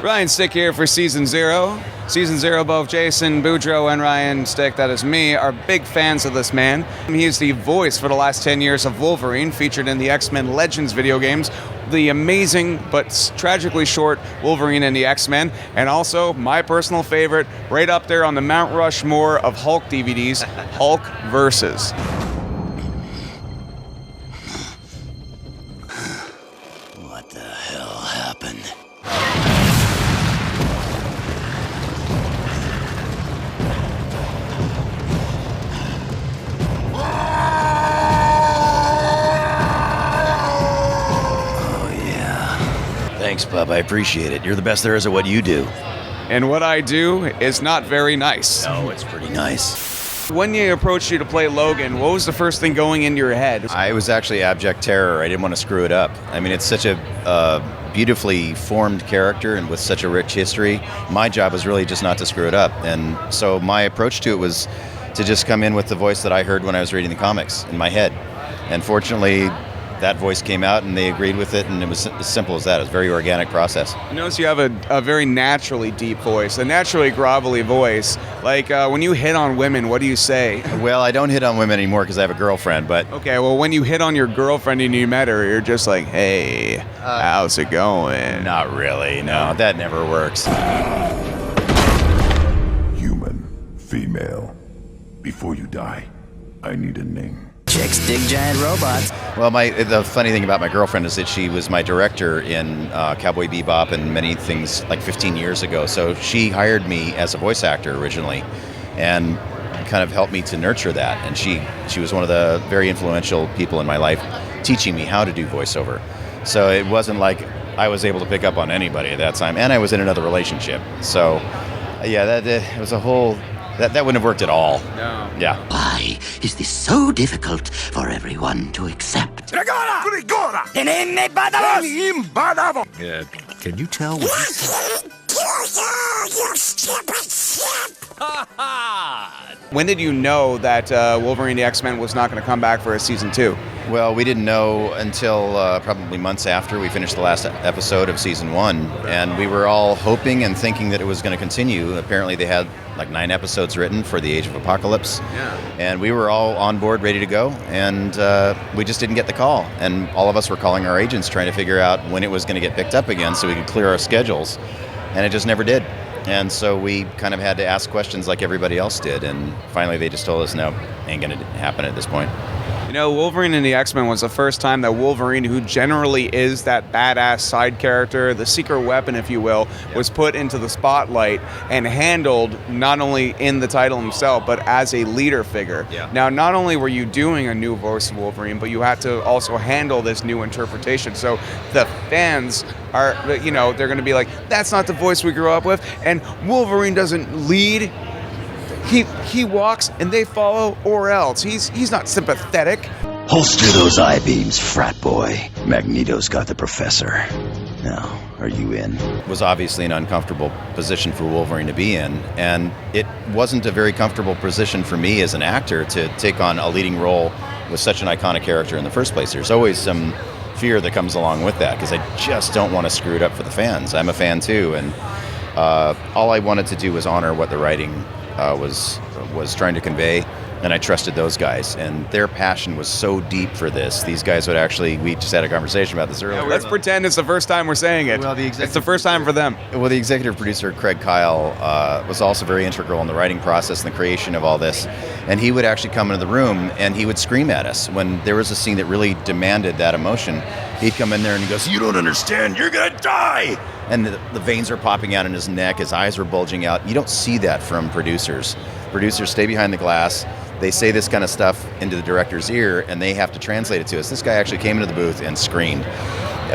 Ryan Stick here for Season 0. Season 0, both Jason Boudreau and Ryan Stick, that is me, are big fans of this man. He is the voice for the last 10 years of Wolverine, featured in the X-Men Legends video games, the amazing but tragically short Wolverine and the X-Men, and also my personal favorite, right up there on the Mount Rushmore of Hulk DVDs, Hulk Versus. What the hell happened? Thanks, bub. I appreciate it. You're the best there is at what you do. And what I do is not very nice. No, it's pretty nice. When you approached you to play Logan, what was the first thing going into your head? I was actually abject terror. I didn't want to screw it up. I mean, it's such a beautifully formed character and with such a rich history. My job was really just not to screw it up. And so my approach to it was to just come in with the voice that I heard when I was reading the comics in my head. And fortunately, that voice came out and they agreed with it, and it was as simple as that. It was a very organic process. I notice you have a very naturally deep voice, a naturally grovelly voice. Like when you hit on women, what do you say? Well, I don't hit on women anymore because I have a girlfriend, but... Okay, well, when you hit on your girlfriend and you met her, you're just like, hey, how's it going? Not really, no. That never works. Human, female. Before you die, I need a name. Chicks dig giant robots. Well, the funny thing about my girlfriend is that she was my director in Cowboy Bebop and many things like 15 years ago. So she hired me as a voice actor originally and kind of helped me to nurture that. And she was one of the very influential people in my life teaching me how to do voiceover. So it wasn't like I was able to pick up on anybody at that time. And I was in another relationship. So, yeah, it was a whole... That wouldn't have worked at all. No. Yeah. Why is this so difficult for everyone to accept? Can you tell what When did you know that Wolverine the X-Men was not going to come back for a Season 2? Well, we didn't know until probably months after we finished the last episode of Season 1, and we were all hoping and thinking that it was going to continue. Apparently they had like 9 episodes written for the Age of Apocalypse, and we were all on board, ready to go, and we just didn't get the call. And all of us were calling our agents trying to figure out when it was going to get picked up again so we could clear our schedules, and it just never did. And so we kind of had to ask questions like everybody else did, and finally they just told us, no, ain't going to happen at this point. You know, Wolverine and the X-Men was the first time that Wolverine, who generally is that badass side character, the secret weapon, if you will, was put into the spotlight and handled not only in the title himself, but as a leader figure. Yeah. Now, not only were you doing a new voice of Wolverine, but you had to also handle this new interpretation. So the fans are, you know, they're going to be like, that's not the voice we grew up with, and Wolverine doesn't lead. He walks and they follow, or else. He's not sympathetic. Holster those I-beams, frat boy. Magneto's got the professor. Now, are you in? It was obviously an uncomfortable position for Wolverine to be in, and it wasn't a very comfortable position for me as an actor to take on a leading role with such an iconic character in the first place. There's always some fear that comes along with that, because I just don't want to screw it up for the fans. I'm a fan too, and all I wanted to do was honor what the writing was trying to convey, and I trusted those guys, and their passion was so deep for this. These guys would actually, we just had a conversation about this earlier. Yeah, let's pretend it's the first time we're saying it. Well, it's the first time for them. Well, the executive producer, Craig Kyle, was also very integral in the writing process and the creation of all this, and he would actually come into the room and he would scream at us when there was a scene that really demanded that emotion. He'd come in there and he goes, "You don't understand, you're gonna die!" And the veins are popping out in his neck, his eyes are bulging out. You don't see that from producers. Producers stay behind the glass, they say this kind of stuff into the director's ear, and they have to translate it to us. This guy actually came into the booth and screamed.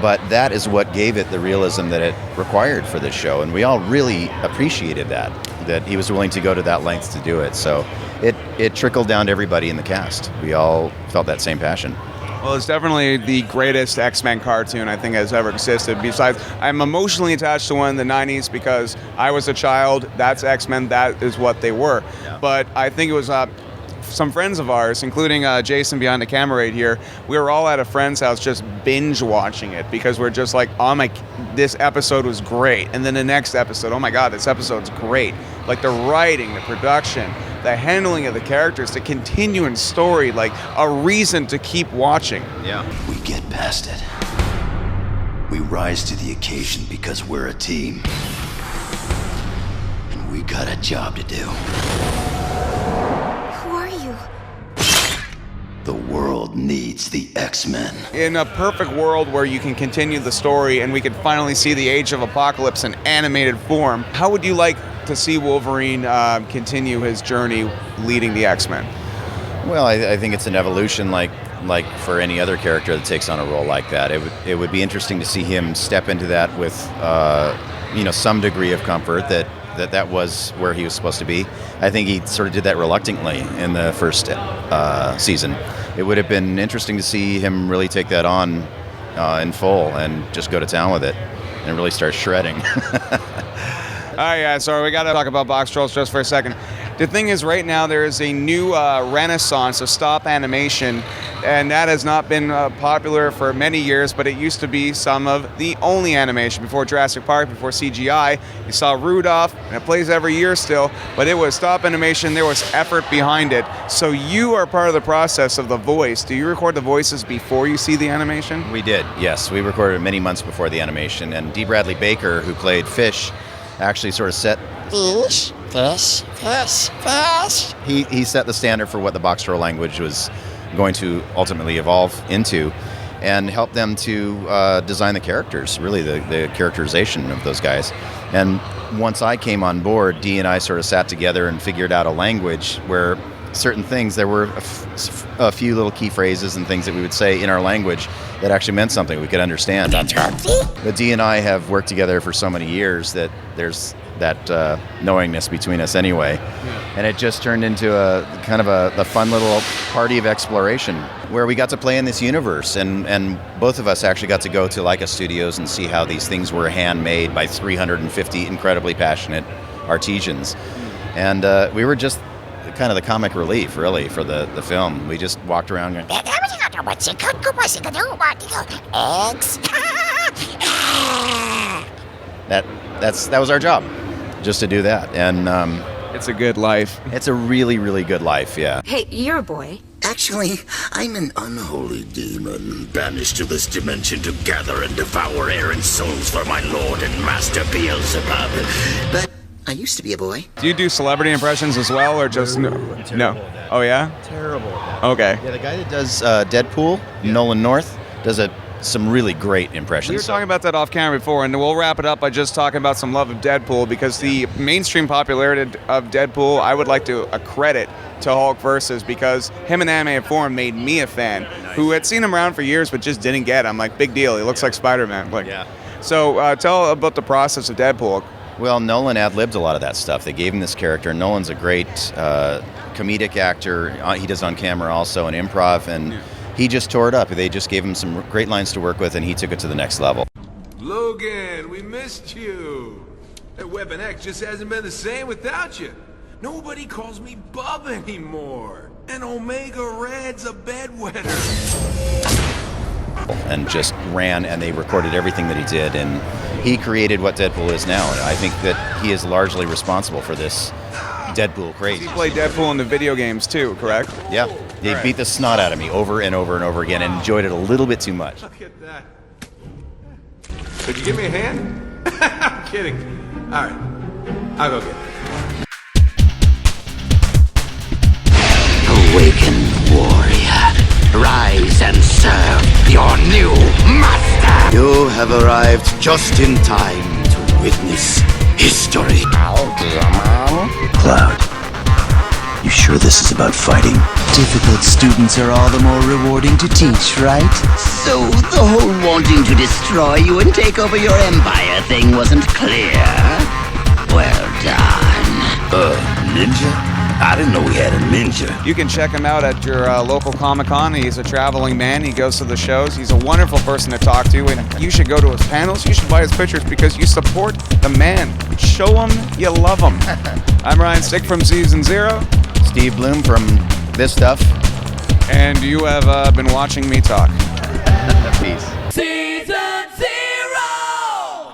But that is what gave it the realism that it required for this show, and we all really appreciated that he was willing to go to that length to do it. So it trickled down to everybody in the cast. We all felt that same passion. Well, it's definitely the greatest X-Men cartoon I think has ever existed. Besides, I'm emotionally attached to one in the 90s because I was a child. That's X-Men. That is what they were. Yeah. But I think it was some friends of ours, including Jason behind the camera right here, we were all at a friend's house just binge watching it because we're just like, oh my, this episode was great. And then the next episode, oh my God, this episode's great. Like the writing, the production, the handling of the characters, the continuing story, like a reason to keep watching. Yeah. We get past it. We rise to the occasion because we're a team. And we got a job to do. Who are you? The world needs the X-Men. In a perfect world where you can continue the story and we can finally see the Age of Apocalypse in animated form, how would you like to see Wolverine continue his journey leading the X-Men? Well, I think it's an evolution like for any other character that takes on a role like that. It would be interesting to see him step into that with some degree of comfort that was where he was supposed to be. I think he sort of did that reluctantly in the first season. It would have been interesting to see him really take that on in full and just go to town with it and really start shredding. All right, guys, sorry, we got to talk about BoxTrolls just for a second. The thing is, right now, there is a new renaissance of stop animation, and that has not been popular for many years, but it used to be some of the only animation. Before Jurassic Park, before CGI, you saw Rudolph, and it plays every year still, but it was stop animation, there was effort behind it. So you are part of the process of the voice. Do you record the voices before you see the animation? We did, yes. We recorded many months before the animation, and D. Bradley Baker, who played Fish, actually sort of set... Fish. He set the standard for what the BoxTroll language was going to ultimately evolve into, and helped them to design the characters, really the characterization of those guys. And once I came on board, Dee and I sort of sat together and figured out a language where certain things, there were a few little key phrases and things that we would say in our language that actually meant something we could understand. But Dee and I have worked together for so many years that there's that knowingness between us anyway. And it just turned into a kind of a fun little party of exploration where we got to play in this universe, and both of us actually got to go to Leica Studios and see how these things were handmade by 350 incredibly passionate artisans. And we were just kind of the comic relief, really, for the film. We just walked around going, that was our job, just to do that. And It's a good life. it's a really, really good life, yeah. Hey, you're a boy. Actually, I'm an unholy demon, banished to this dimension to gather and devour errant souls for my lord and master Beelzebub. But I used to be a boy. Do you do celebrity impressions as well, or just no? Oh yeah. Terrible. Okay. Yeah, the guy that does Deadpool, Nolan North, does some really great impressions. We were talking about that off camera before, and we'll wrap it up by just talking about some love of Deadpool, because the mainstream popularity of Deadpool, I would like to credit to Hulk Versus, because him in animated form made me a fan who had seen him around for years but just didn't get him. Like, big deal. He looks like Spider-Man. Like, Yeah. So tell about the process of Deadpool. Well, Nolan ad-libbed a lot of that stuff. They gave him this character. Nolan's a great comedic actor. He does on camera also, and improv, and he just tore it up. They just gave him some great lines to work with, and he took it to the next level. Logan, we missed you. That Weapon X just hasn't been the same without you. Nobody calls me Bub anymore. And Omega Red's a bedwetter. And just ran, and they recorded everything that he did, and he created what Deadpool is now. And I think that he is largely responsible for this Deadpool craze. He played Deadpool in the video games too, correct? Yeah, they beat the snot out of me over and over and over again, and enjoyed it a little bit too much. Look at that. Could you give me a hand? I'm kidding. All right, I'll go get it. Awaken, warrior. Rise and serve your new master. You have arrived just in time to witness history. Cloud, you sure this is about fighting? Difficult students are all the more rewarding to teach, right? So the whole wanting to destroy you and take over your empire thing wasn't clear. Well done. Ninja? I didn't know we had a ninja. You can check him out at your local Comiccon. He's a traveling man. He goes to the shows. He's a wonderful person to talk to, and you should go to his panels. You should buy his pictures because you support the man. Show him you love him. I'm Ryan Stick from Season Zero. Steve Blum from this stuff. And you have been watching me talk. Peace. Season 0!